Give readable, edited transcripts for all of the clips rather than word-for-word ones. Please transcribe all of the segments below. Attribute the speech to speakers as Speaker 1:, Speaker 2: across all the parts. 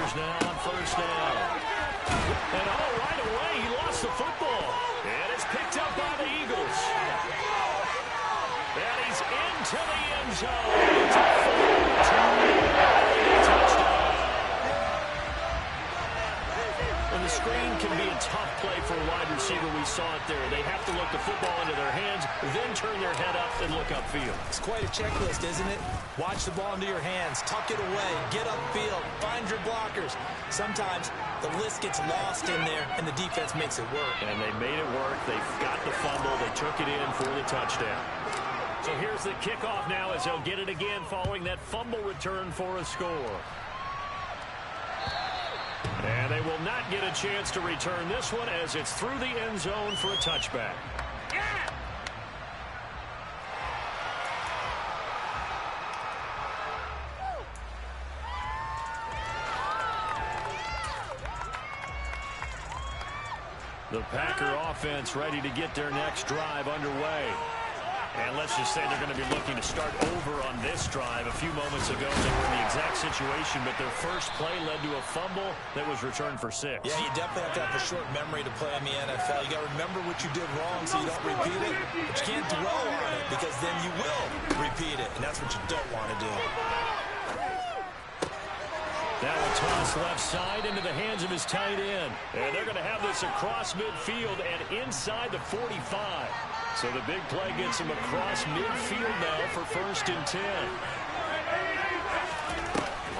Speaker 1: Rodgers now on first down. And right away, he lost the football. And it's picked up by the Eagles. And he's into the end zone. It's a full touchdown. And the screen can be a tough play for a wide receiver. We saw it there. They have to look the football into their hands, then turn their head up and look upfield.
Speaker 2: It's quite a checklist, isn't it? Watch the ball into your hands, tuck it away, get upfield, find your blockers. Sometimes the list gets lost in there, and the defense makes it work.
Speaker 1: And they made it work. They got the fumble. They took it in for the touchdown. So here's the kickoff now as they'll get it again following that fumble return for a score. And they will not get a chance to return this one as it's through the end zone for a touchback. The Packer offense ready to get their next drive underway. And let's just say they're going to be looking to start over on this drive. A few moments ago, they were in the exact situation, but their first play led to a fumble that was returned for 6.
Speaker 2: Yeah, you definitely have to have a short memory to play in the NFL. You got to remember what you did wrong so you don't repeat it, but you can't dwell on it because then you will repeat it, and that's what you don't want to do.
Speaker 1: Now a toss left side into the hands of his tight end. And they're going to have this across midfield and inside the 45. So the big play gets him across midfield now for 1st and 10.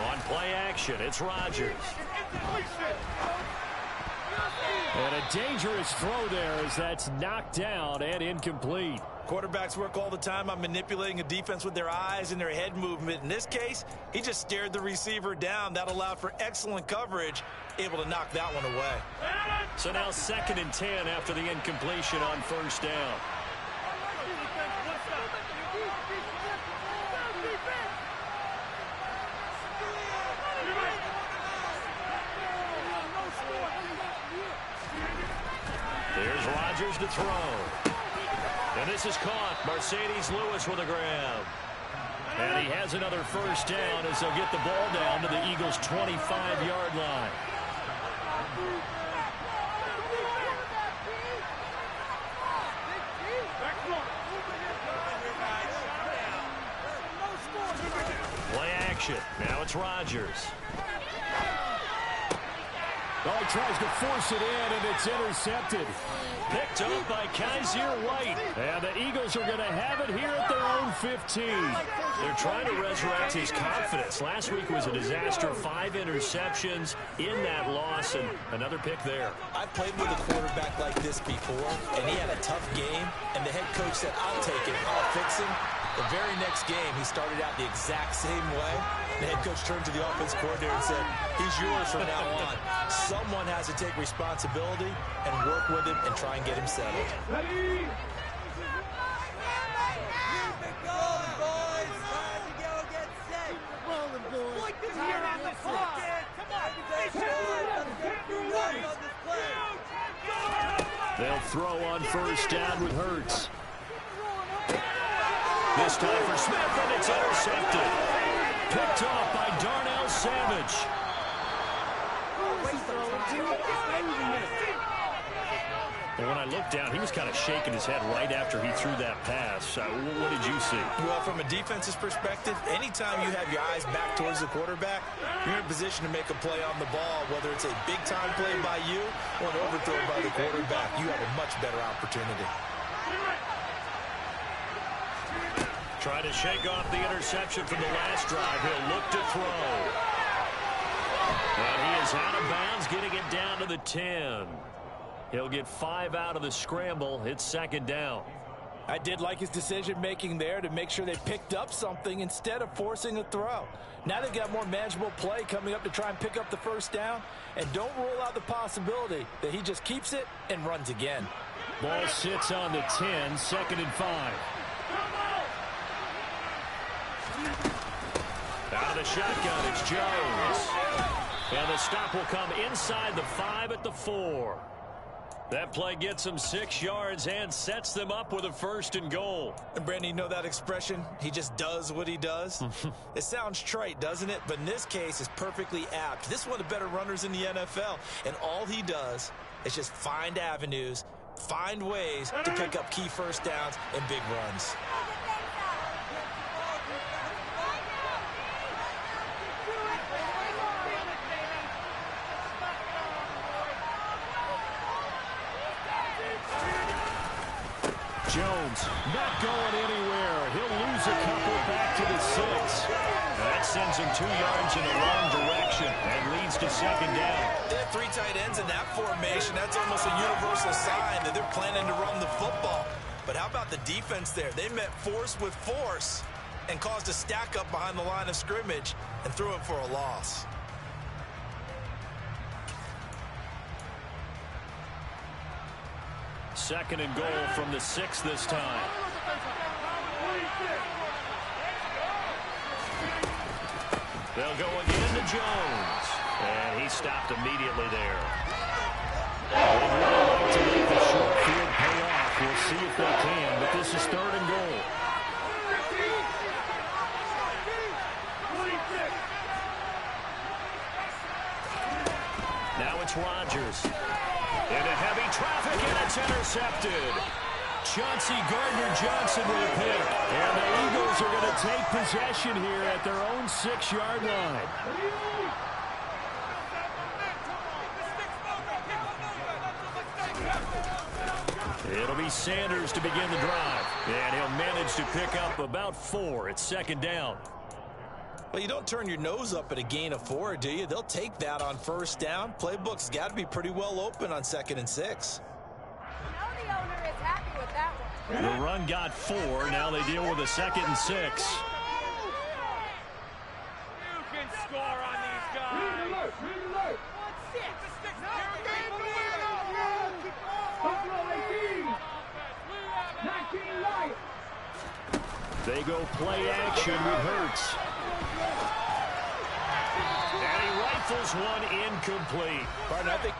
Speaker 1: On play action, it's Rodgers. And a dangerous throw there as that's knocked down and incomplete.
Speaker 2: Quarterbacks work all the time on manipulating a defense with their eyes and their head movement. In this case, he just stared the receiver down. That allowed for excellent coverage, able to knock that one away.
Speaker 1: So now 2nd and 10 after the incompletion on 1st down. There's Rodgers to throw. And this is caught. Mercedes Lewis with a grab. And he has another 1st down as they'll get the ball down to the Eagles' 25-yard line. Play action. Now it's Rodgers.
Speaker 3: Oh, he tries to force it in, and it's intercepted.
Speaker 1: Picked up by Kaiser White. And the Eagles are going to have it here at their own 15. They're trying to resurrect his confidence. Last week was a disaster. 5 interceptions in that loss, and another pick there.
Speaker 2: I've played with a quarterback like this before, and he had a tough game, and the head coach said, I'll take it, I'll fix him. The very next game, he started out the exact same way. The head coach turned to the offense coordinator and said, he's yours from now on. Someone has to take responsibility and work with him and try and get him settled.
Speaker 4: Ready?
Speaker 1: They'll throw on 1st down with Hurts. This time for Smith, and it's intercepted. Picked off by Darnell Savage. And when I looked down, he was kind of shaking his head right after he threw that pass. What did you see?
Speaker 2: Well, from a defense's perspective, anytime you have your eyes back towards the quarterback, you're in a position to make a play on the ball, whether it's a big-time play by you or an overthrow by the quarterback. You have a much better opportunity.
Speaker 1: Trying to shake off the interception from the last drive. He'll look to throw. And he is out of bounds, getting it down to the 10. He'll get 5 out of the scramble. It's 2nd down.
Speaker 2: I did like his decision-making there to make sure they picked up something instead of forcing a throw. Now they've got more manageable play coming up to try and pick up the 1st down. And don't rule out the possibility that he just keeps it and runs again.
Speaker 1: Ball sits on the 10, 2nd and 5. Out of the shotgun, it's Jones. And the stop will come inside the 5 at the 4. That play gets them 6 yards and sets them up with a 1st and goal.
Speaker 2: And Brandon, you know that expression? He just does what he does? It sounds trite, doesn't it? But in this case, it's perfectly apt. This is one of the better runners in the NFL. And all he does is just find avenues, find ways to pick up key first downs and big runs.
Speaker 3: Jones not going anywhere. He'll lose a couple back to the 6.
Speaker 1: That sends him 2 yards in the wrong direction and leads to 2nd down.
Speaker 2: They have 3 tight ends in that formation. That's almost a universal sign that they're planning to run the football. But how about the defense there? They met force with force and caused a stack up behind the line of scrimmage and threw it for a loss.
Speaker 1: Second and goal from the 6 this time. They'll go again to Jones. And he stopped immediately there.
Speaker 3: They'd really like to make the short field pay off. We'll see if they can, but this is 3rd and goal.
Speaker 1: Now it's Rodgers. Into heavy traffic, and it's intercepted. Chauncey Gardner-Johnson with a pick.
Speaker 3: And the Eagles are going to take possession here at their own 6-yard line.
Speaker 1: It'll be Sanders to begin the drive. And he'll manage to pick up about 4. It's 2nd down.
Speaker 2: Well, you don't turn your nose up at a gain of 4, do you? They'll take that on 1st down. Playbook's got to be pretty well open on 2nd and 6.
Speaker 4: The owner is happy with that one.
Speaker 1: The run got 4. Now they deal with a 2nd and 6.
Speaker 5: You can score on these guys.
Speaker 3: They go play action with Hurts.
Speaker 1: And he rifles one incomplete.
Speaker 2: Pardon, I think.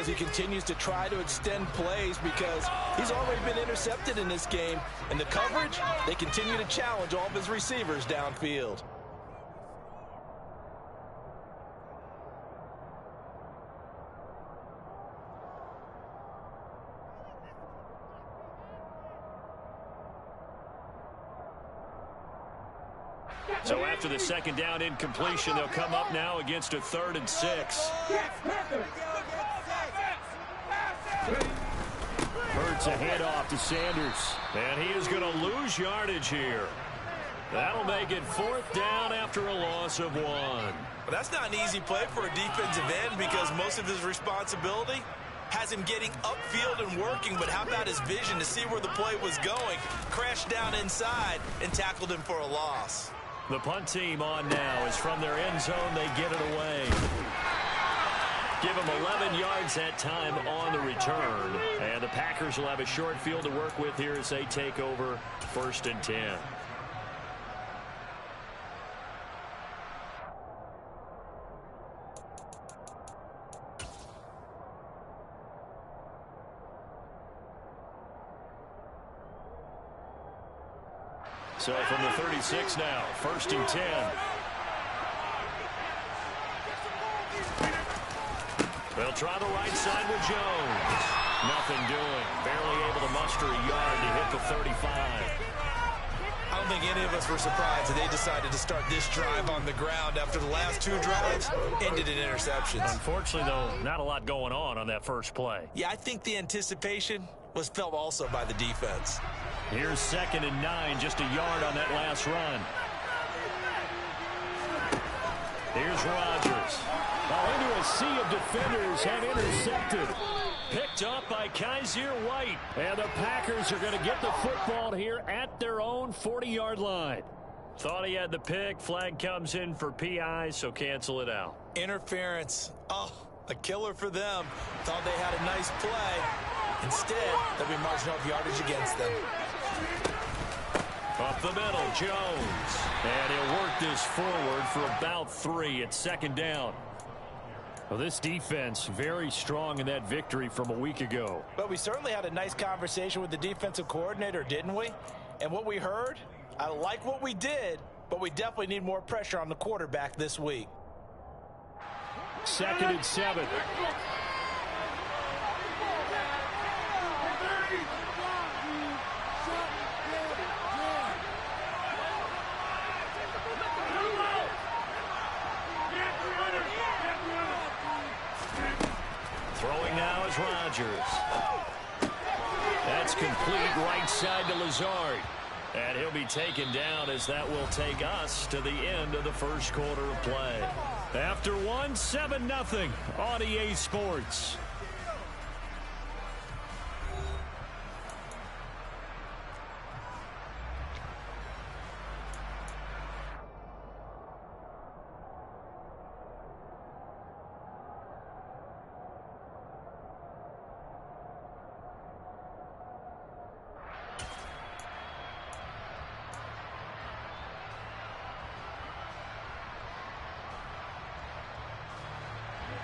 Speaker 2: As he continues to try to extend plays because he's already been intercepted in this game. And the coverage, they continue to challenge all of his receivers downfield.
Speaker 1: So after the 2nd down incompletion, they'll come up now against a 3rd and 6.
Speaker 3: Hurts a handoff to Sanders.
Speaker 1: And he is going to lose yardage here. That'll make it 4th down after a loss of 1.
Speaker 2: Well, that's not an easy play for a defensive end because most of his responsibility has him getting upfield and working, but how about his vision to see where the play was going? Crashed down inside and tackled him for a loss.
Speaker 1: The punt team on now is from their end zone. They get it away. Give them 11 yards that time on the return. And the Packers will have a short field to work with here as they take over 1st and 10. So from the 36 now, 1st and 10. They'll try the right side with Jones. Nothing doing. Barely able to muster a yard to hit the 35.
Speaker 2: I don't think any of us were surprised that they decided to start this drive on the ground after the last 2 drives ended in interceptions.
Speaker 1: Unfortunately, though, not a lot going on that first play.
Speaker 2: Yeah, I think the anticipation was felt also by the defense.
Speaker 1: Here's 2nd and 9, just a yard on that last run. Here's Rodgers.
Speaker 3: Into a sea of defenders and intercepted.
Speaker 1: Picked up by Kaiser White.
Speaker 3: And the Packers are going to get the football here at their own 40-yard line.
Speaker 1: Thought he had the pick. Flag comes in for PI, so cancel it out.
Speaker 2: Interference. Oh, a killer for them. Thought they had a nice play. Instead, they'll be marginal yardage against them.
Speaker 1: Up the middle, Jones. And he'll work this forward for about 3. It's second down.
Speaker 3: Well, this defense very strong in that victory from a week ago.
Speaker 2: But we certainly had a nice conversation with the defensive coordinator, didn't we? And what we heard, I like what we did, but we definitely need more pressure on the quarterback this week.
Speaker 3: 2nd and 7.
Speaker 1: Throwing now is Rodgers. That's complete right side to Lazard. And he'll be taken down as that will take us to the end of the first quarter of play. After 1, 7-0 on EA Sports.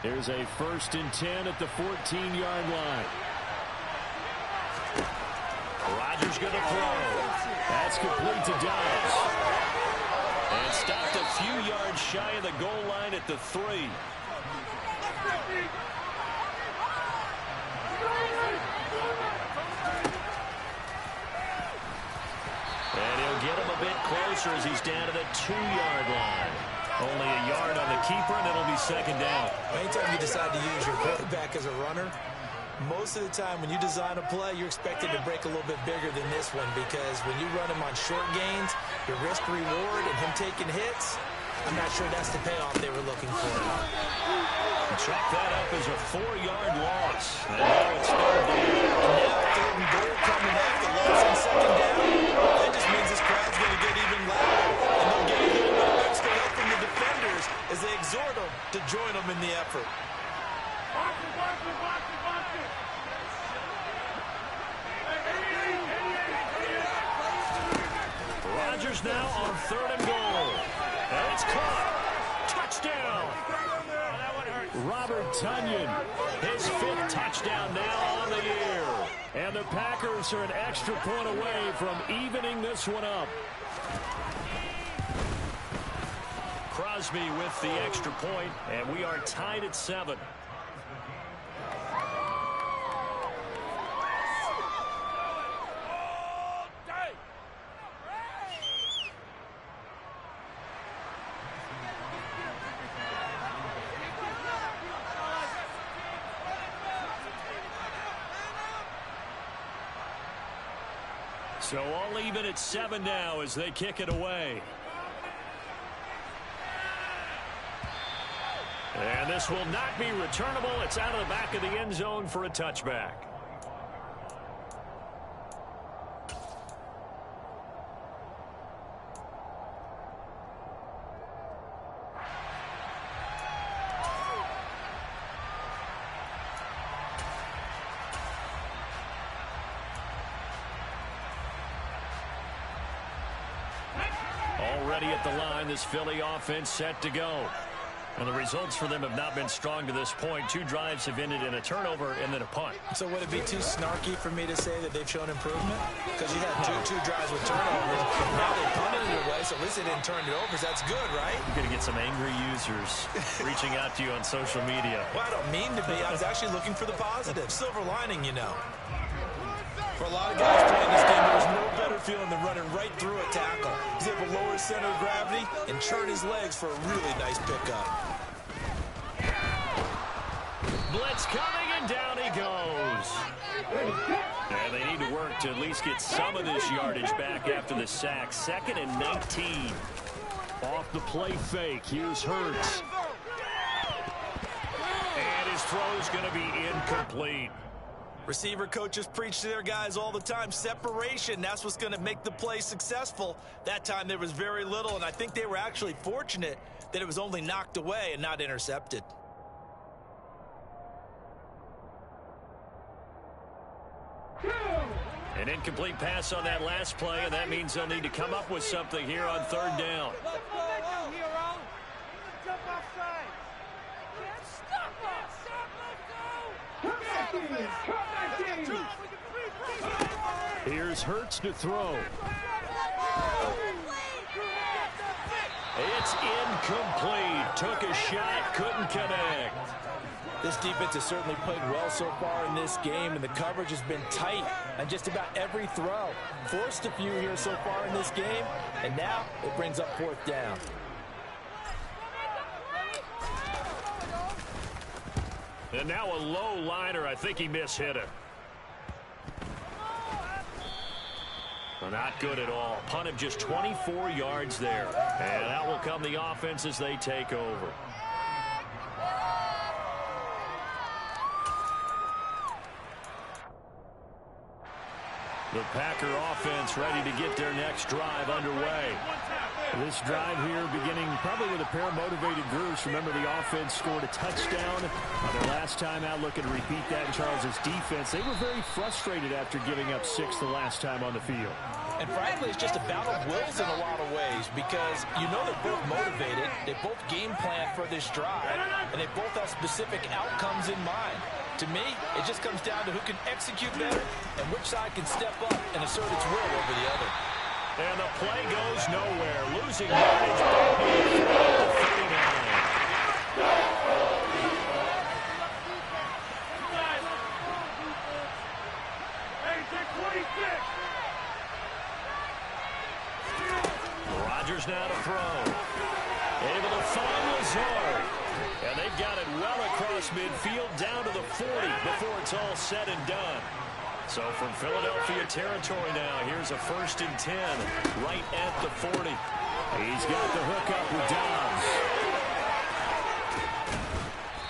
Speaker 3: Here's a 1st and 10 at the 14-yard line.
Speaker 1: Rodgers going to throw.
Speaker 3: That's complete to Dobbs.
Speaker 1: And stopped a few yards shy of the goal line at the 3. And he'll get him a bit closer as he's down to the 2-yard line. Only a yard on the keeper, and it'll be second down.
Speaker 2: Anytime you decide to use your quarterback as a runner, most of the time when you design a play, you're expected to break a little bit bigger than this one, because when you run him on short gains, your risk-reward and him taking hits, I'm not sure that's the payoff they were looking for.
Speaker 1: Chalk that up as a 4-yard loss. And now it's third down.
Speaker 2: And now 3rd and goal coming up, the loss on second down. That just means this crowd's going to get even louder, and they'll get a little bit of extra help from the defenders as they exhort them to join them in the effort.
Speaker 1: Rodgers now on 3rd and goal. And it's caught. Touchdown.
Speaker 3: Robert Tonyan,
Speaker 1: His 5th touchdown now on the year.
Speaker 3: and the Packers are an extra point away from evening this one up.
Speaker 1: Crosby with the extra point, and we are tied at 7. So all even at 7 now as they kick it away. And this will not be returnable. It's out of the back of the end zone for a touchback. Already at the line, this Philly offense set to go. Well, the results for them have not been strong to this point. 2 drives have ended in a turnover and then a punt.
Speaker 2: So would it be too snarky for me to say that they've shown improvement? Because you had two drives with turnovers. Now they punted it away, so at least they didn't turn it over. So that's good, right?
Speaker 1: You're going to get some angry users reaching out to you on social media.
Speaker 2: Well, I don't mean to be. I was actually looking for the positive. Silver lining, you know. For a lot of guys playing this game, there's no better feeling than running right through a tackle. He's able to lower his center of gravity and churn his legs for a really nice pickup.
Speaker 1: Blitz coming, and down he goes. And they need to work to at least get some of this yardage back after the sack. 2nd and 19.
Speaker 3: Off the play fake. Here's Hurts.
Speaker 1: And his throw's going to be incomplete.
Speaker 2: Receiver coaches preach to their guys all the time. Separation, that's what's going to make the play successful. That time there was very little, and I think they were actually fortunate that it was only knocked away and not intercepted.
Speaker 1: An incomplete pass on that last play, and that means they'll need to come up with something here on third down.
Speaker 3: Here's Hurts to throw.
Speaker 1: It's incomplete. Took a shot, couldn't connect.
Speaker 2: This defense has certainly played well so far in this game, and the coverage has been tight on just about every throw. Forced a few here so far in this game, and now it brings up fourth down.
Speaker 1: And now a low liner. I think he mishit it. Well, not good at all. Punt of just 24 yards there. And out will come the offense as they take over. The Packer offense ready to get their next drive underway.
Speaker 3: This drive here beginning probably with a pair of motivated groups. Remember, the offense scored a touchdown their last time out. Looking to repeat that in Charles's defense. They were very frustrated after giving up 6 the last time on the field.
Speaker 2: And frankly, it's just a battle of wills in a lot of ways, because you know they're both motivated, they both game plan for this drive, and they both have specific outcomes in mind. To me, it just comes down to who can execute better and which side can step up and assert its will over the other.
Speaker 1: And the play goes nowhere. Losing yardage back to the 39. Rodgers now to throw. Able to find Lazard. And they've got it well across midfield down to the 40 before it's all said and done. So from Philadelphia territory now, here's a 1st and 10 right at the 40.
Speaker 3: He's got the hook up with Dobbs.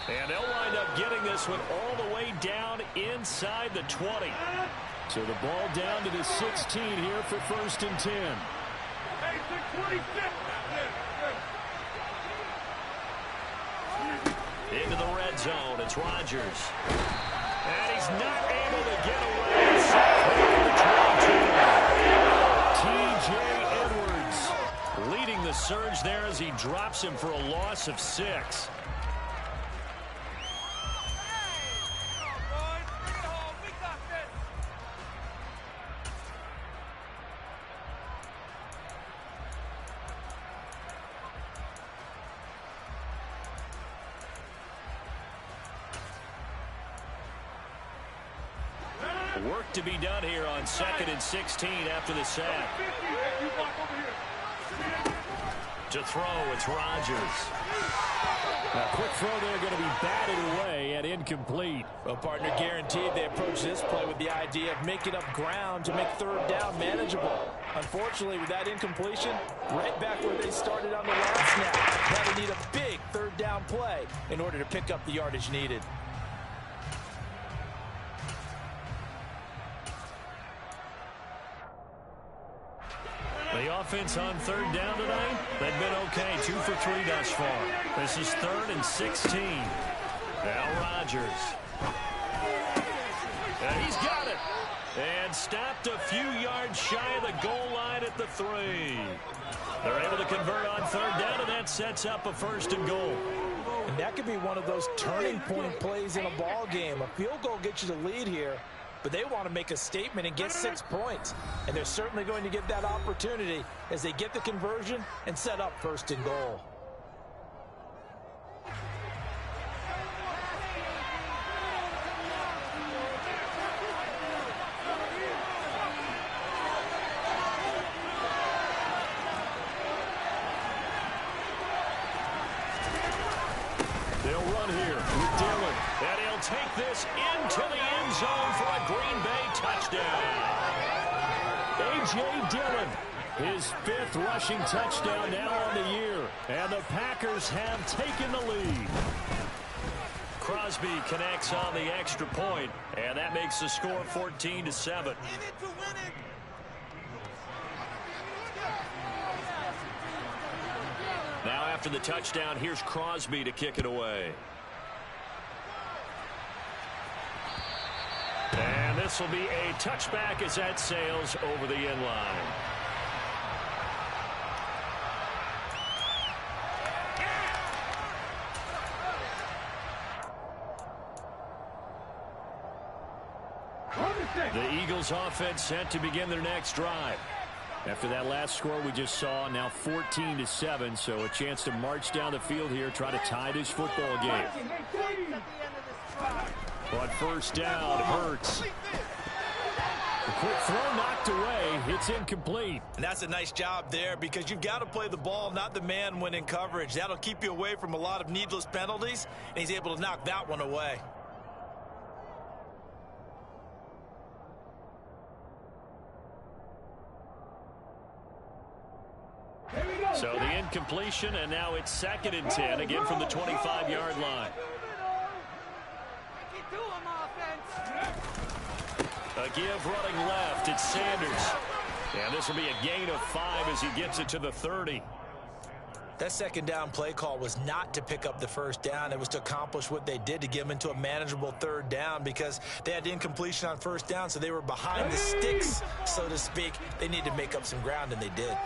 Speaker 1: And they'll wind up getting this one all the way down inside the 20.
Speaker 3: So the ball down to the 16 here for 1st and 10.
Speaker 1: Into the red zone, it's Rodgers. And he's not able to get away. T.J. Edwards leading the surge there as he drops him for a loss of 6. Work to be done here on 2nd and 16 after the sack. To throw, it's Rodgers.
Speaker 3: A quick throw there going to be batted away and incomplete.
Speaker 2: Well, partner, guaranteed they approach this play with the idea of making up ground to make third down manageable. Unfortunately, with that incompletion, right back where they started on the last snap. Now they need a big third down play in order to pick up the yardage needed.
Speaker 1: The offense on third down tonight, they've been okay. 2 for 3 thus far. This is 3rd and 16. Now Rodgers. And he's got it. And stopped a few yards shy of the goal line at the 3. They're able to convert on third down, and that sets up a 1st and goal.
Speaker 2: And that could be one of those turning point plays in a ball game. A field goal gets you the lead here, but they want to make a statement and get 6 points. And they're certainly going to get that opportunity as they get the conversion and set up 1st and goal.
Speaker 1: They'll run here with Dillon. And he'll take this into the end zone for a Green Bay touchdown. A.J. Dillon, his 5th rushing touchdown now on the year.
Speaker 3: And the Packers have taken the lead.
Speaker 1: Crosby connects on the extra point, and that makes the score 14-7. Now after the touchdown, here's Crosby to kick it away. And this will be a touchback as that sails over the end line. The Eagles offense set to begin their next drive. After that last score we just saw, now 14-7, so a chance to march down the field here, try to tie this football game. On first down, Hurts. The quick throw knocked away. It's incomplete.
Speaker 2: And that's a nice job there because you've got to play the ball, not the man when in coverage. That'll keep you away from a lot of needless penalties, and he's able to knock that one away.
Speaker 1: So the incompletion, and now it's 2nd and 10, again from the 25-yard line. A give running left, it's Sanders. And this will be a gain of 5 as he gets it to the 30.
Speaker 2: That second down play call was not to pick up the first down. It was to accomplish what they did, to get them into a manageable third down, because they had incompletion on first down, so they were behind the sticks, so to speak. They needed to make up some ground, and they did.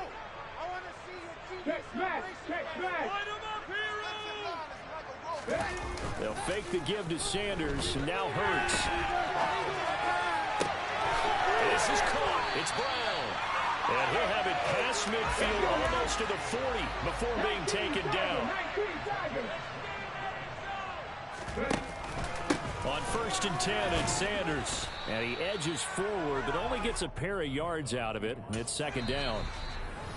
Speaker 3: They'll fake the give to Sanders, and now Hurts.
Speaker 1: This is caught. It's Brown. And he'll have it past midfield almost to the 40 before being taken down. On 1st and 10, it's Sanders. And he edges forward, but only gets a pair of yards out of it, and it's 2nd down.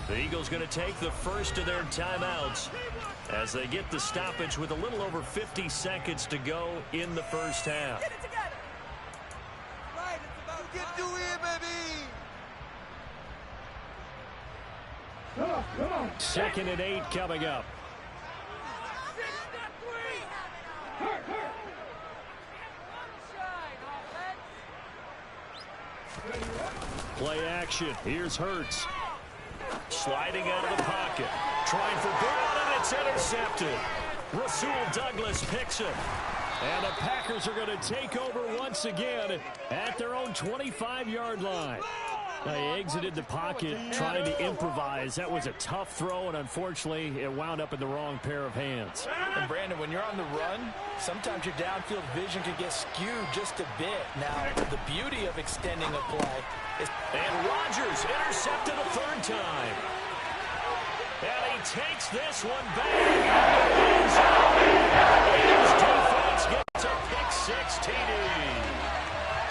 Speaker 1: The Eagles going to take the first of their timeouts as they get the stoppage with a little over 50 seconds to go in the first half.
Speaker 4: Get it together. Right, it's about get to it, baby.
Speaker 3: Come on. 2nd and 8 coming up. Play action. Here's Hurts. Sliding out of the pocket. Trying for Brown, and it's intercepted. Rasul Douglas picks it. And the Packers are going to take over once again at their own 25-yard line. They exited the pocket trying to improvise. That was a tough throw, and unfortunately, it wound up in the wrong pair of hands.
Speaker 2: And Brandon, when you're on the run, sometimes your downfield vision can get skewed just a bit. Now, the beauty of extending a play is...
Speaker 1: And Rodgers intercepted a 3rd time. And he takes this one back. His defense gets a pick-6 TD.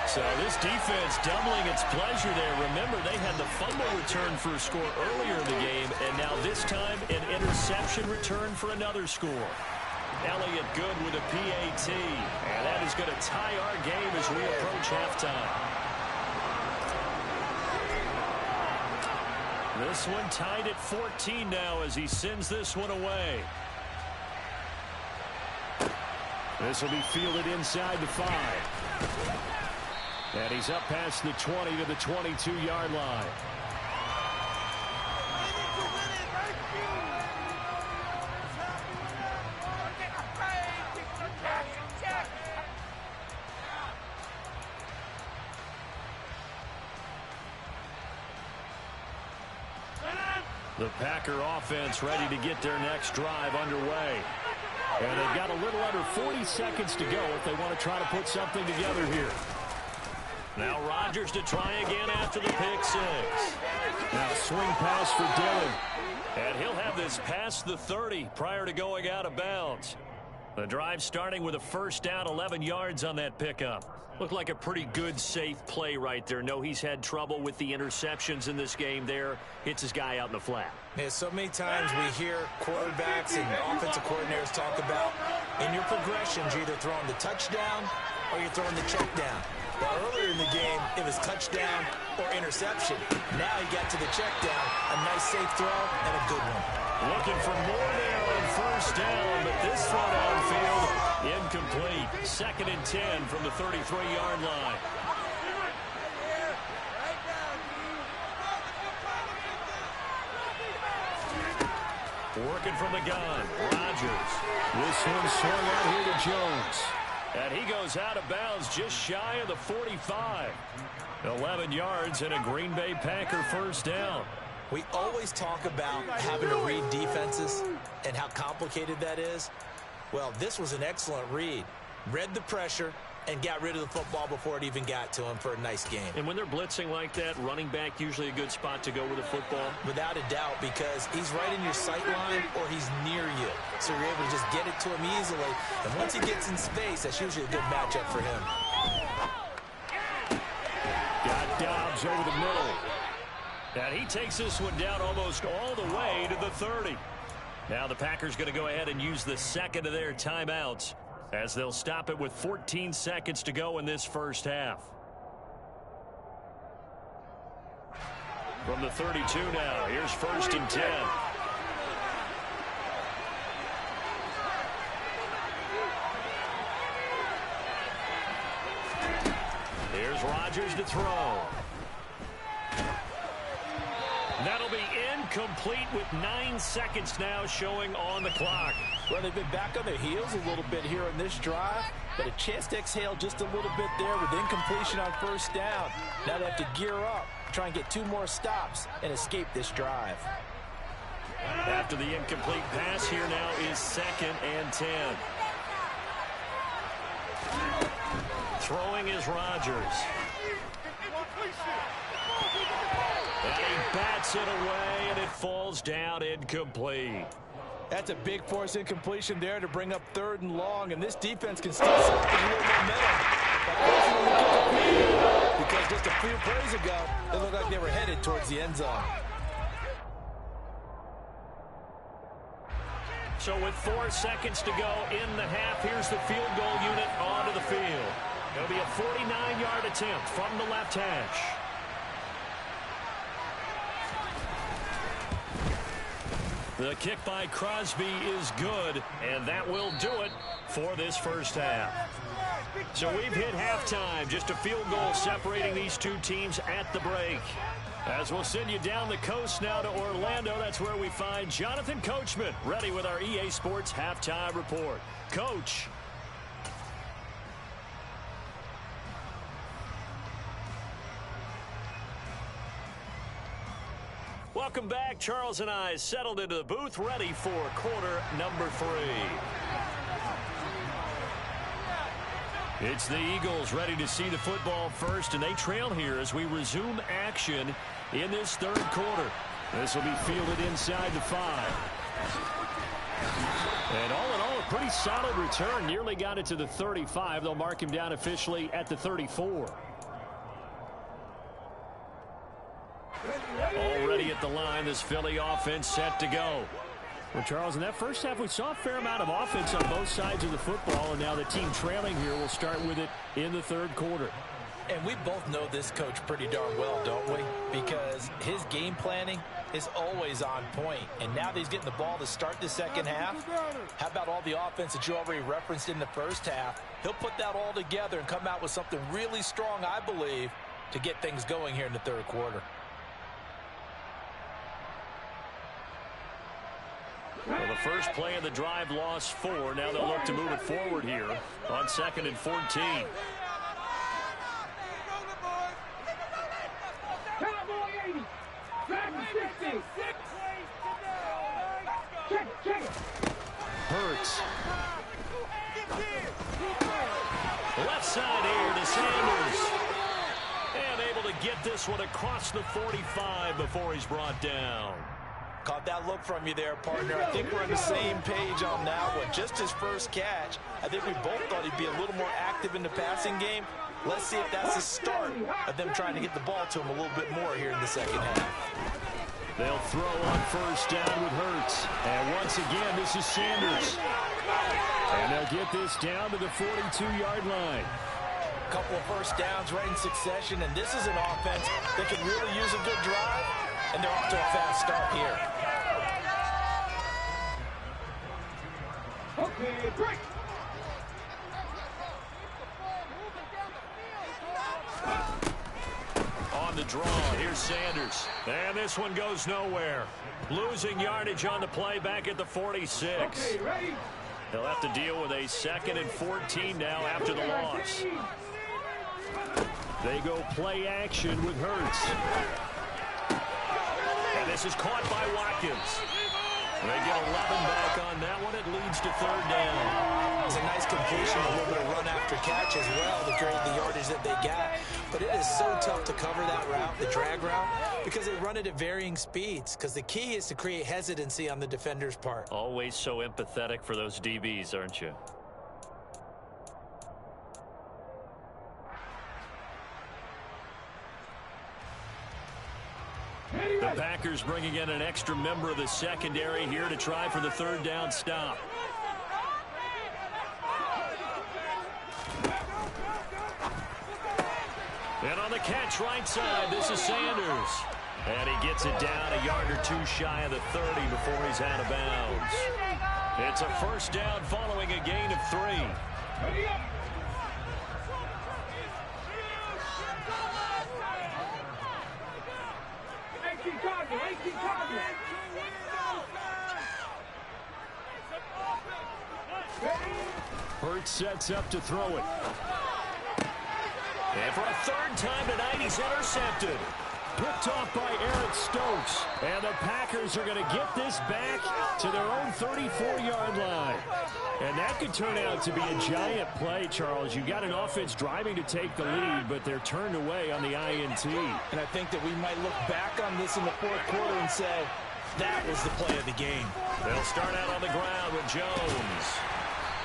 Speaker 1: So this defense doubling its pleasure there. Remember, they had the fumble return for a score earlier in the game, and now this time an interception return for another score. Elliott good with a PAT, and that is going to tie our game as we approach halftime. This one tied at 14 now as he sends this one away.
Speaker 3: This will be fielded inside the 5. And he's up past the 20 to the 22-yard line. The Packer offense ready to get their next drive underway. And they've got a little under 40 seconds to go if they want to try to put something together here.
Speaker 1: Now Rodgers to try again after the pick-6.
Speaker 3: Now swing pass for Dillon.
Speaker 1: And he'll have this past the 30 prior to going out of bounds. The drive starting with a first down, 11 yards on that pickup. Looked like a pretty good, safe play right there. No, he's had trouble with the interceptions in this game there. Hits his guy out in the flat.
Speaker 2: Yeah, so many times we hear quarterbacks and offensive coordinators talk about in your progressions, you're either throwing the touchdown or you're throwing the check down. Well, earlier in the game, it was touchdown or interception. Now he got to the check down. A nice safe throw and a good one.
Speaker 1: Looking for more there on first down, but this throw downfield incomplete. 2nd and 10 from the 33-yard line. Working from the gun, Rodgers.
Speaker 3: This one swung out here to Jones.
Speaker 1: And he goes out of bounds just shy of the 45. 11 yards and a Green Bay Packer first down.
Speaker 2: We always talk about having to read defenses and how complicated that is. Well, this was an excellent read. Read the pressure and got rid of the football before it even got to him for a nice game.
Speaker 1: And when they're blitzing like that, running back usually a good spot to go with the football?
Speaker 2: Without a doubt, because he's right in your sight line or he's near you. So you're able to just get it to him easily. And once he gets in space, that's usually a good matchup for him.
Speaker 3: Got Dobbs over the middle.
Speaker 1: And he takes this one down almost all the way to the 30. Now the Packers going to go ahead and use the second of their timeouts, as they'll stop it with 14 seconds to go in this first half. From the 32 now, here's 1st and 10. Here's Rodgers to throw. That'll be incomplete with 9 seconds now showing on the clock.
Speaker 6: Well, they've been back on their heels a little bit here on this drive, but a chance to exhale just a little bit there with incompletion on first down. Now they have to gear up, try and get 2 more stops and escape this drive.
Speaker 1: After the incomplete pass, here now is 2nd and 10. Throwing is Rodgers. And he bats it away, and it falls down incomplete.
Speaker 6: That's a big force incompletion there to bring up 3rd and long, and this defense can still salvage a little momentum. Because just a few plays ago, it looked like they were headed towards the end zone.
Speaker 1: So with 4 seconds to go in the half, here's the field goal unit onto the field. It'll be a 49-yard attempt from the left hash. The kick by Crosby is good, and that will do it for this first half. So we've hit halftime, just a field goal separating these two teams at the break. As we'll send you down the coast now to Orlando, that's where we find Jonathan Coachman ready with our EA Sports Halftime Report. Coach. Welcome back. Charles and I settled into the booth, ready for quarter number 3. It's the Eagles ready to see the football first, and they trail here as we resume action in this 3rd quarter. This will be fielded inside the 5. And all in all, a pretty solid return. Nearly got it to the 35. They'll mark him down officially at the 34. Already at the line, this Philly offense set to go.
Speaker 3: Well, Charles, in that first half, we saw a fair amount of offense on both sides of the football, and now the team trailing here will start with it in the 3rd quarter.
Speaker 6: And we both know this coach pretty darn well, don't we? Because his game planning is always on point. And now that he's getting the ball to start the second half, how about all the offense that you already referenced in the first half? He'll put that all together and come out with something really strong, I believe, to get things going here in the 3rd quarter.
Speaker 1: Well, the first play of the drive lost 4. Now they'll look to move it forward here on 2nd and 14. Hurts. Left side here to Sanders. And able to get this one across the 45 before he's brought down.
Speaker 6: Caught that look from you there, partner. I think we're on the same page on that one. Just his first catch. I think we both thought he'd be a little more active in the passing game. Let's see if that's the start of them trying to get the ball to him a little bit more here in the second half.
Speaker 3: They'll throw on first down with Hurts. And once again, this is Sanders. And they'll get this down to the 42-yard line.
Speaker 6: couple of first downs right in succession, and this is an offense that could really use a good drive, and they're off to a fast start here.
Speaker 5: Okay, break.
Speaker 1: On the draw, here's Sanders. And this one goes nowhere. Losing yardage on the play back at the 46.
Speaker 5: Okay, ready?
Speaker 1: He'll have to deal with a 2nd and 14 now after the loss.
Speaker 3: They go play action with Hurts.
Speaker 1: And this is caught by Watkins. They get 11 back on that one. It leads to 3rd down.
Speaker 6: It's a nice completion, a little bit of run after catch as well to create the yardage that they got. But it is so tough to cover that route, the drag route, because they run it at varying speeds. Because the key is to create hesitancy on the defender's part.
Speaker 1: Always so empathetic for those DBs, aren't you? The Packers bringing in an extra member of the secondary here to try for the 3rd down stop. And on the catch right side, this is Sanders. And he gets it down a yard or 2 shy of the 30 before he's out of bounds. It's a 1st down following a gain of 3.
Speaker 5: Ready up.
Speaker 3: Hurts sets up to throw it.
Speaker 1: And for a 3rd time tonight, he's intercepted.
Speaker 3: Picked off by Aaron Stokes. And the Packers are going to get this back to their own 34-yard line. And that could turn out to be a giant play, Charles. You've got an offense driving to take the lead, but they're turned away on the INT.
Speaker 6: And I think that we might look back on this in the 4th quarter and say, that was the play of the game.
Speaker 1: They'll start out on the ground with Jones.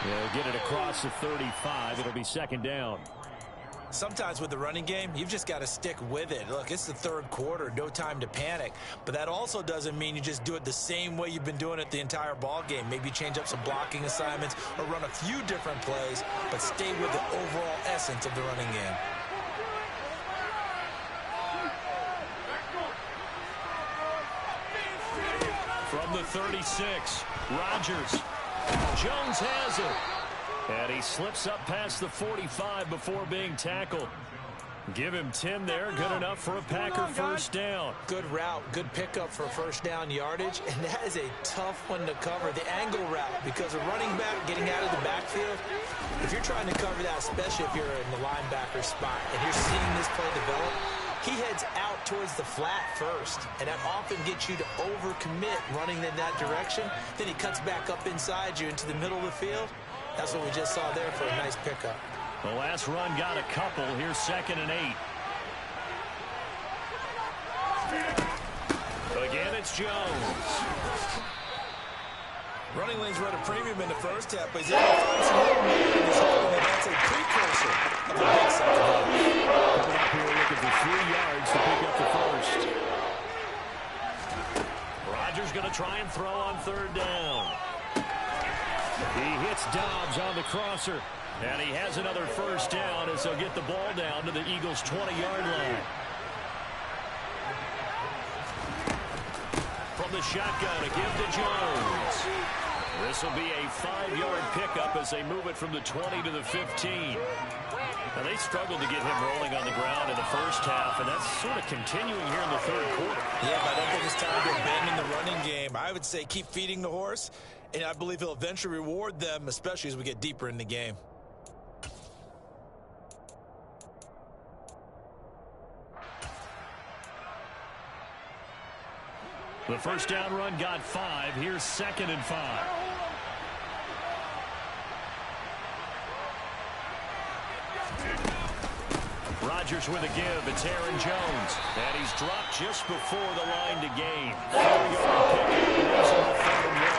Speaker 3: They'll get it across the 35. It'll be 2nd down.
Speaker 6: Sometimes with the running game, you've just got to stick with it. Look, it's the 3rd quarter, no time to panic. But that also doesn't mean you just do it the same way you've been doing it the entire ball game. Maybe change up some blocking assignments or run a few different plays, but stay with the overall essence of the running game.
Speaker 1: From the 36, Rodgers. Jones has it. And he slips up past the 45 before being tackled. Give him 10 there. Good enough for a Packer 1st down.
Speaker 6: Good route, good pickup for 1st down yardage. And that is a tough one to cover, the angle route, because a running back getting out of the backfield, if you're trying to cover that, especially if you're in the linebacker spot, and you're seeing this play develop, he heads out towards the flat first, and that often gets you to overcommit running in that direction. Then he cuts back up inside you into the middle of the field. That's what we just saw there for a nice pickup.
Speaker 1: The last run got a couple. Here's 2nd and 8. Again, it's Jones.
Speaker 2: Running lanes run a premium in the 1st half, but he's able to find some little man in his hole, and that's a precursor of a big 2nd half.
Speaker 3: Coming up here looking for 3 yards to pick up the 1st.
Speaker 1: Rodgers going to try and throw on 3rd down.
Speaker 3: He hits Dobbs on the crosser.
Speaker 1: And he has another 1st down as they'll get the ball down to the Eagles' 20-yard line. From the shotgun, a give to Jones. This will be a 5-yard pickup as they move it from the 20 to the 15. Now, they struggled to get him rolling on the ground in the 1st half, and that's sort of continuing here in the 3rd quarter.
Speaker 2: Yeah, but I don't think it's time to abandon the running game. I would say keep feeding the horse, and I believe he'll eventually reward them, especially as we get deeper in the game.
Speaker 1: The 1st down run got 5. Here's 2nd and 5. Rodgers with a give. It's Aaron Jones. And he's dropped just before the line to gain. 4-yard pickup. Leaves him with 3rd and 1.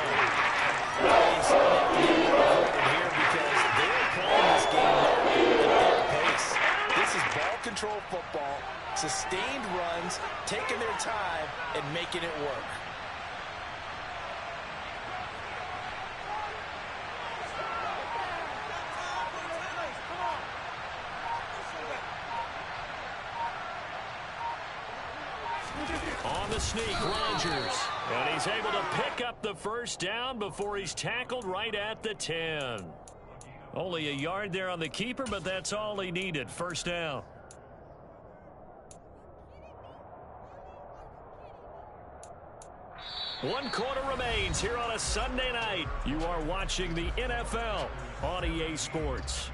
Speaker 2: He's going to have to get more here because they're playing this game at their pace. This is ball control football, sustained runs, taking their time, and making it work.
Speaker 1: the sneak, Rodgers. And he's able to pick up the first down before he's tackled right at the 10. Only a yard there on the keeper, but that's all he needed. First down. One quarter remains here on a Sunday night. You are watching the NFL on EA Sports.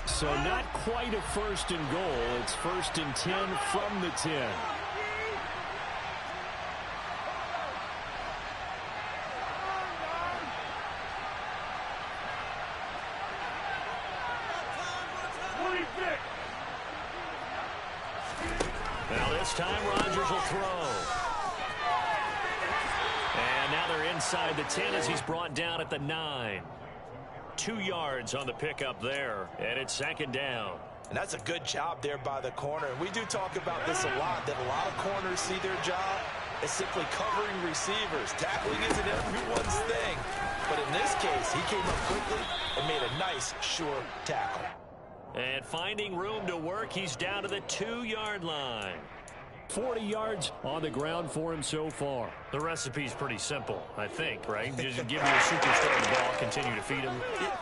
Speaker 3: So not quite a first and goal. It's first and 10 from the 10.
Speaker 1: Now this time Rodgers will throw. And now they're inside the 10 as he's brought down at the 9. 2 yards on the pickup there, and it's second down.
Speaker 2: And that's a good job there by the corner. We do talk about this a lot, that a lot of corners see their job as simply covering receivers. Tackling isn't everyone's thing. But in this case, he came up quickly and made a nice, sure tackle.
Speaker 1: And finding room to work, he's down to the 2-yard line.
Speaker 3: 40 yards on the ground for him so far.
Speaker 1: The recipe's pretty simple, I think, right? Just give you a superstar the ball, continue to feed him.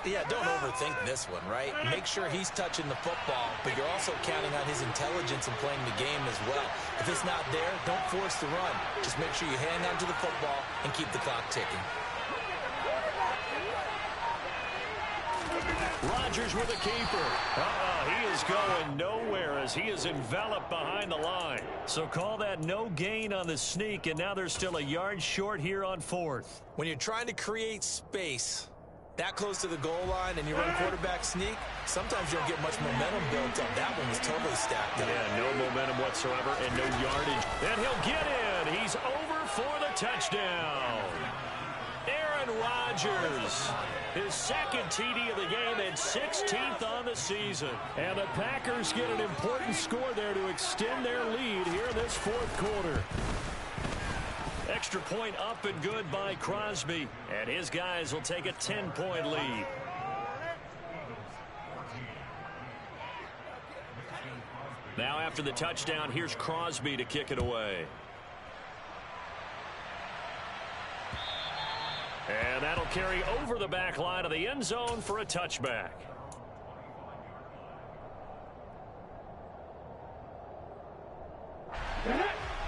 Speaker 6: Yeah, don't overthink this one, right? Make sure he's touching the football, but you're also counting on his intelligence in playing the game as well. If it's not there, don't force the run. Just make sure you hang on to the football and keep the clock ticking.
Speaker 1: Rodgers with a keeper. He is going nowhere as he is enveloped behind the line. So call that no gain on the sneak, and now they're still a yard short here on 4th.
Speaker 2: When you're trying to create space that close to the goal line and you run quarterback sneak, sometimes you don't get much momentum built up. That one was totally stacked up.
Speaker 1: Yeah, no momentum whatsoever and no yardage. And he'll get in. He's over for the touchdown. Aaron Rodgers, his second TD of the game and 16th on the season.
Speaker 3: And the Packers get an important score there to extend their lead here in this 4th quarter.
Speaker 1: Extra point up and good by Crosby. And his guys will take a 10-point lead. Now after the touchdown, here's Crosby to kick it away. And that'll carry over the back line of the end zone for a touchback.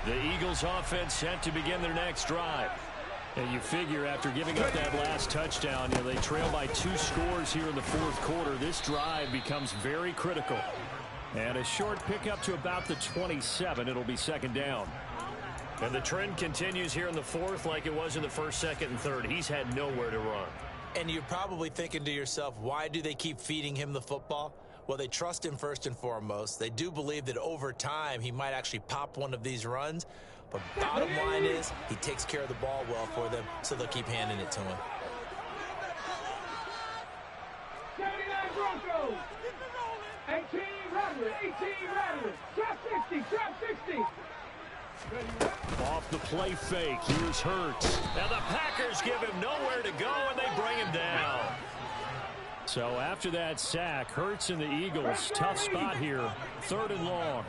Speaker 1: The Eagles offense set to begin their next drive.
Speaker 3: And you figure after giving up that last touchdown, they trail by 2 scores here in the 4th quarter. This drive becomes very critical. And a short pickup to about the 27. It'll be second down.
Speaker 1: And the trend continues here in the 4th like it was in the 1st, 2nd, and 3rd. He's had nowhere to run.
Speaker 6: And you're probably thinking to yourself, why do they keep feeding him the football? Well, they trust him first and foremost. They do believe that over time he might actually pop one of these runs. But bottom line is he takes care of the ball well for them, so they'll keep handing it to him.
Speaker 5: 79 Broncos. 18 Rattlers. 18 Rattlers. Trap 60. Trap 60.
Speaker 3: Off the play fake. Here's Hurts.
Speaker 1: Now the Packers give him nowhere to go, and they bring him down.
Speaker 3: So after that sack, Hurts and the Eagles, tough spot here. 3rd and long.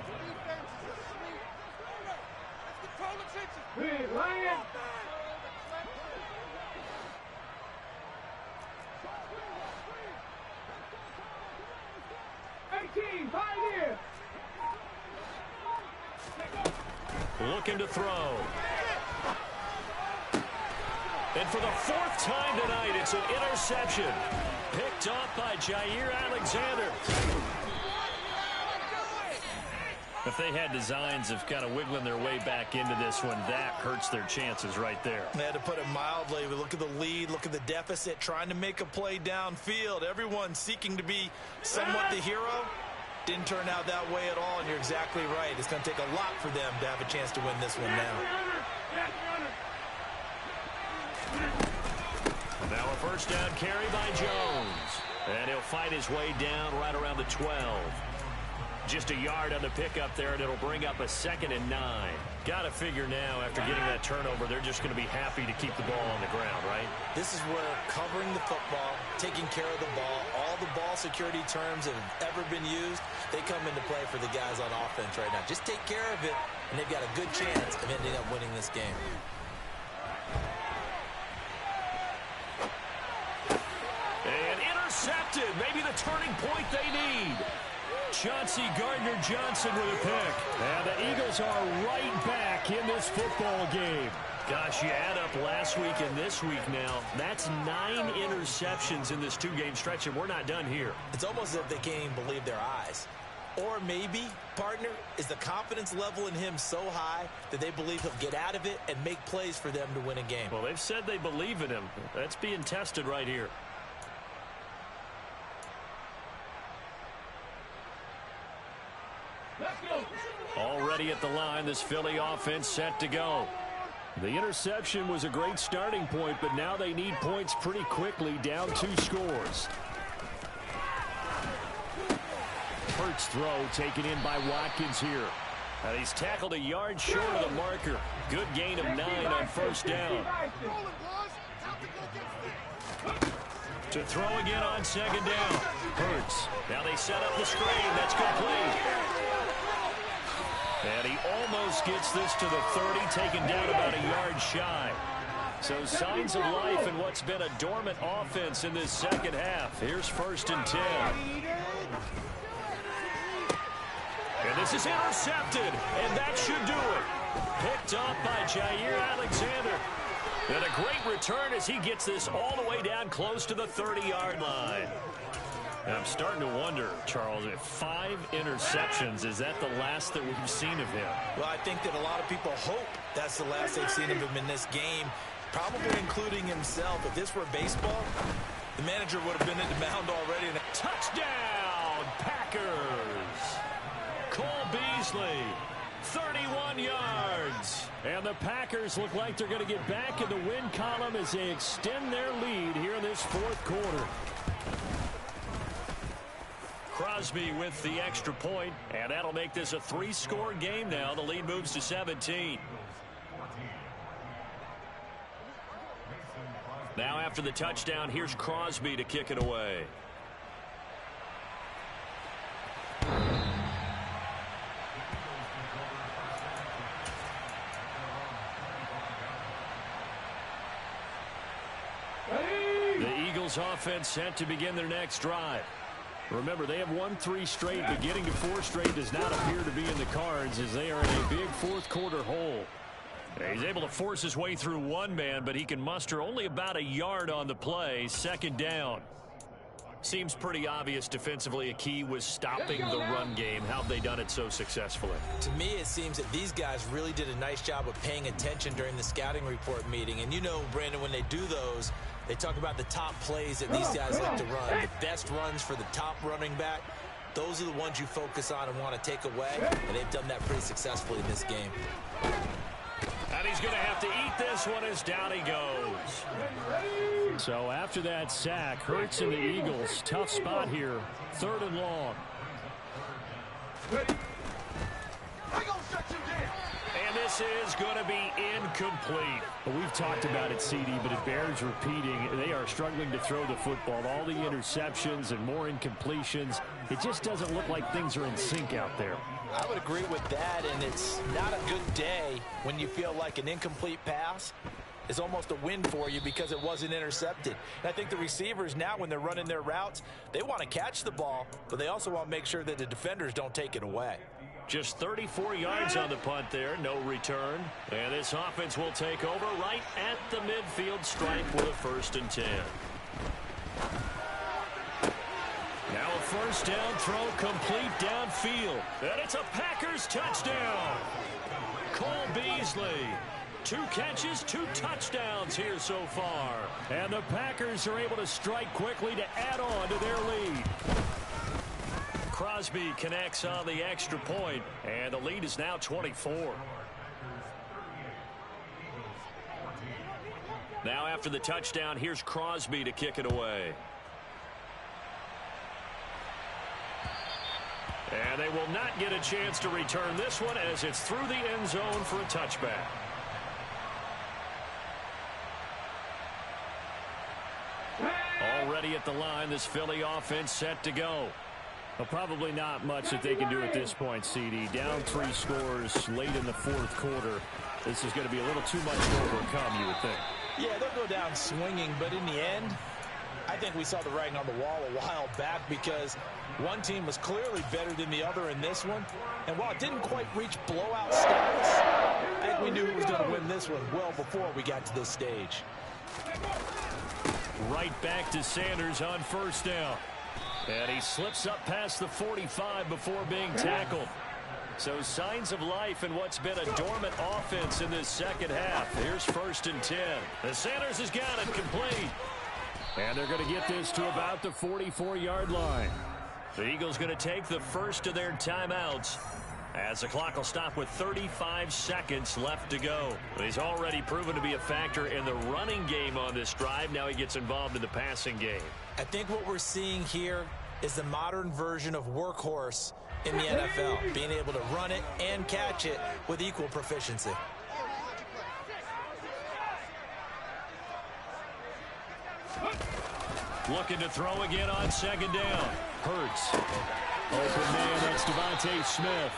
Speaker 5: Big Lion. Pioneer.
Speaker 1: Looking to throw. And for the 4th time tonight, it's an interception. Picked off by Jair Alexander. If they had designs of kind of wiggling their way back into this one, that hurts their chances right there.
Speaker 2: They had to put it mildly. We look at the lead, look at the deficit, trying to make a play downfield. Everyone seeking to be somewhat the hero. Didn't turn out that way at all, and you're exactly right. It's going to take a lot for them to have a chance to win this one now.
Speaker 1: Now a first down carry by Jones. And he'll fight his way down right around the 12. Just a yard on the pickup there, and it'll bring up a 2nd and 9. Got to figure now, after getting that turnover, they're just going to be happy to keep the ball on the ground, right?
Speaker 2: This is where covering the football, taking care of the ball, all the ball security terms that have ever been used, they come into play for the guys on offense right now. Just take care of it, and they've got a good chance of ending up winning this game.
Speaker 1: And intercepted. Maybe the turning point they need. Chauncey Gardner-Johnson with a pick. And the Eagles are right back in this football game. Gosh, you add up last week and this week now. That's 9 interceptions in this 2-game stretch, and we're not done here.
Speaker 2: It's almost as if they can't even believe their eyes. Or maybe, partner, is the confidence level in him so high that they believe he'll get out of it and make plays for them to win a game.
Speaker 1: Well, they've said they believe in him. That's being tested right here. Already at the line, this Philly offense set to go.
Speaker 3: The interception was a great starting point, but now they need points pretty quickly, down 2 scores. Hurts throw taken in by Watkins here.
Speaker 1: He's tackled a yard short of the marker. Good gain of 9 on 1st down. To throw again on 2nd down. Hurts. Now they set up the screen. That's complete. And he almost gets this to the 30, taken down about a yard shy. So signs of life in what's been a dormant offense in this second half. Here's 1st and 10. And this is intercepted, and that should do it. Picked up by Jair Alexander. And a great return as he gets this all the way down close to the 30-yard line. And I'm starting to wonder, Charles, if 5 interceptions, is that the last that we've seen of him?
Speaker 2: Well, I think that a lot of people hope that's the last they've seen of him in this game, probably including himself. If this were baseball, the manager would have been at the mound already.
Speaker 1: Touchdown, Packers! Cole Beasley, 31 yards.
Speaker 3: And the Packers look like they're going to get back in the win column as they extend their lead here in this 4th quarter.
Speaker 1: Crosby with the extra point, and that'll make this a 3-score game now. The lead moves to 17. Now after the touchdown, here's Crosby to kick it away. The Eagles offense set to begin their next drive.
Speaker 3: Remember, they have won 3 straight, but getting to 4 straight does not appear to be in the cards as they are in a big 4th quarter hole.
Speaker 1: He's able to force his way through one man, but he can muster only about a yard on the play. 2nd down. Seems pretty obvious defensively a key was stopping the run game. How have they done it so successfully?
Speaker 2: To me, it seems that these guys really did a nice job of paying attention during the scouting report meeting. And you know, Brandon, when they do those, they talk about the top plays that these guys like to run. The best runs for the top running back. Those are the ones you focus on and want to take away. And they've done that pretty successfully in this game.
Speaker 1: And he's going to have to eat this one as down he goes.
Speaker 3: So after that sack, Hurts and the Eagles, tough spot here. 3rd and long.
Speaker 1: And this is going to be incomplete.
Speaker 3: Well, we've talked about it, CD, but it bears repeating. They are struggling to throw the football. All the interceptions and more incompletions. It just doesn't look like things are in sync out there.
Speaker 2: I would agree with that, and it's not a good day when you feel like an incomplete pass is almost a win for you because it wasn't intercepted. And I think the receivers now, when they're running their routes, they want to catch the ball, but they also want to make sure that the defenders don't take it away.
Speaker 1: Just 34 yards on the punt there, no return. And this offense will take over right at the midfield stripe with a 1st and 10. Now a 1st down throw complete downfield. And it's a Packers touchdown. Cole Beasley. 2 catches, 2 touchdowns here so far.
Speaker 3: And the Packers are able to strike quickly to add on to their lead.
Speaker 1: Crosby connects on the extra point, and the lead is now 24. Now after the touchdown, here's Crosby to kick it away. And they will not get a chance to return this one as it's through the end zone for a touchback. Already at the line, this Philly offense set to go.
Speaker 3: Well, probably not much that they can do at this point, CD. Down 3 scores late in the fourth quarter. This is going to be a little too much to overcome, you would think.
Speaker 6: Yeah, they'll go down swinging, but in the end, I think we saw the writing on the wall a while back because one team was clearly better than the other in this one. And while it didn't quite reach blowout status, I think we knew who was going to win this one well before we got to this stage.
Speaker 1: Right back to Sanders on first down. And he slips up past the 45 before being tackled. So signs of life in what's been a dormant offense in this second half. Here's 1st and 10. And Sanders has got it complete.
Speaker 3: And they're going to get this to about the 44-yard line.
Speaker 1: The Eagles going to take the first of their timeouts as the clock will stop with 35 seconds left to go. He's already proven to be a factor in the running game on this drive. Now he gets involved in the passing game.
Speaker 6: I think what we're seeing here is the modern version of workhorse in the NFL, being able to run it and catch it with equal proficiency.
Speaker 1: Looking to throw again on 2nd down. Hurts.
Speaker 3: Open man, that's Devontae Smith.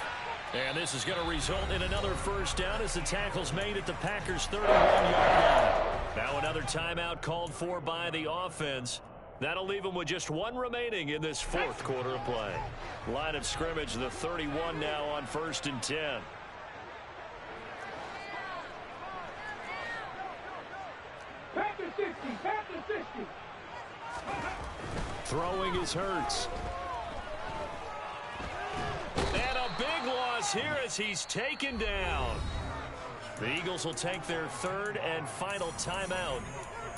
Speaker 1: And this is going to result in another first down as the tackle's made at the Packers' 31-yard line. Now another timeout called for by the offense. That'll leave them with just 1 remaining in this fourth quarter of play. Line of scrimmage, the 31 now on 1st and 10.
Speaker 5: Packers 60, Packers 60.
Speaker 3: Throwing is Hurts.
Speaker 1: And a big loss here as he's taken down. The Eagles will take their 3rd and final timeout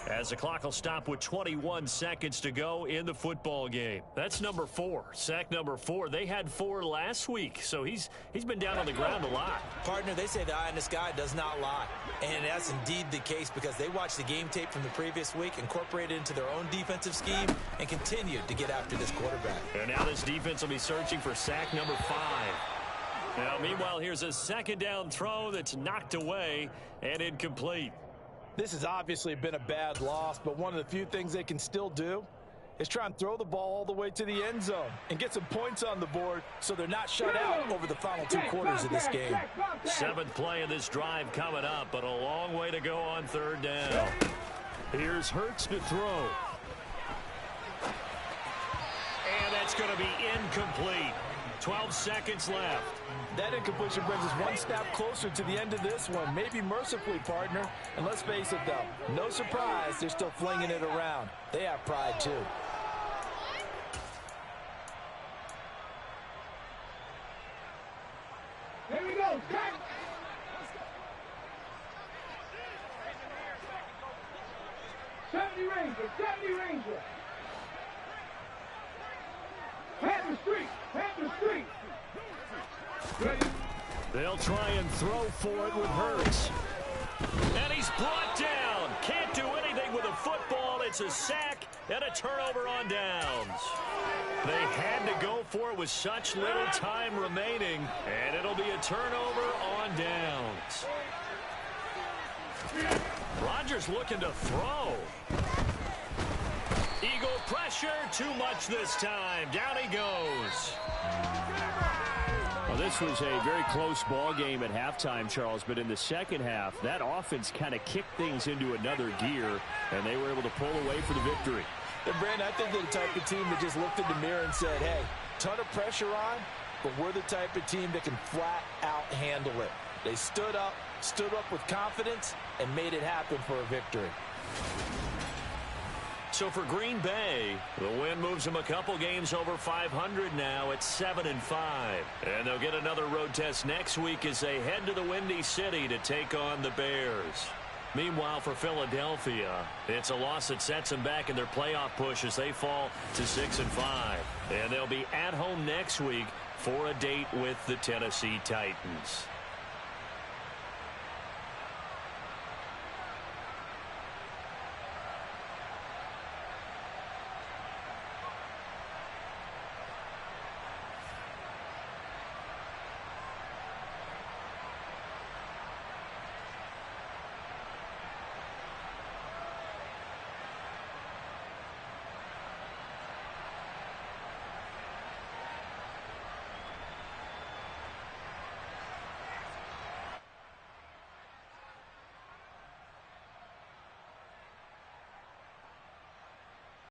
Speaker 1: as the clock will stop with 21 seconds to go in the football game. That's number 4, sack number 4. They had 4 last week, so he's been down on the ground a lot.
Speaker 6: Partner, they say the eye in the sky does not lie. And that's indeed the case because they watched the game tape from the previous week, incorporated it into their own defensive scheme, and continued to get after this quarterback.
Speaker 1: And now this defense will be searching for sack number 5. Now, meanwhile, here's a 2nd down throw that's knocked away and incomplete.
Speaker 6: This has obviously been a bad loss, but one of the few things they can still do is try and throw the ball all the way to the end zone and get some points on the board so they're not shut out over the final 2 quarters of this game.
Speaker 1: 7th play of this drive coming up, but a long way to go on 3rd down.
Speaker 3: Here's Hurts to throw.
Speaker 1: And that's going to be incomplete. 12 seconds left.
Speaker 6: That incompletion brings us 1 step closer to the end of this one. Maybe mercifully, partner. And let's face it, though, no surprise, they're still flinging it around. They have pride, too.
Speaker 5: Here we go. 70 Ranger, 70 Ranger. Panther Street, Panther Street. Ready?
Speaker 1: They'll try and throw for it with Hurts. And he's brought down. Can't do anything with a football. It's a sack and a turnover on downs. They had to go for it with such little time remaining, and it'll be a turnover on downs. Rodgers looking to throw. Eagle pressure, too much this time. Down he goes.
Speaker 3: Well, this was a very close ball game at halftime, Charles, but in the second half, that offense kind of kicked things into another gear, and they were able to pull away for the victory.
Speaker 6: And Brandon, I think they're the type of team that just looked in the mirror and said, hey, ton of pressure on, but we're the type of team that can flat out handle it. They stood up with confidence, and made it happen for a victory.
Speaker 1: So for Green Bay, the win moves them a couple games over 500 now at 7-5. And they'll get another road test next week as they head to the Windy City to take on the Bears. Meanwhile, for Philadelphia, it's a loss that sets them back in their playoff push as they fall to 6-5. And they'll be at home next week for a date with the Tennessee Titans.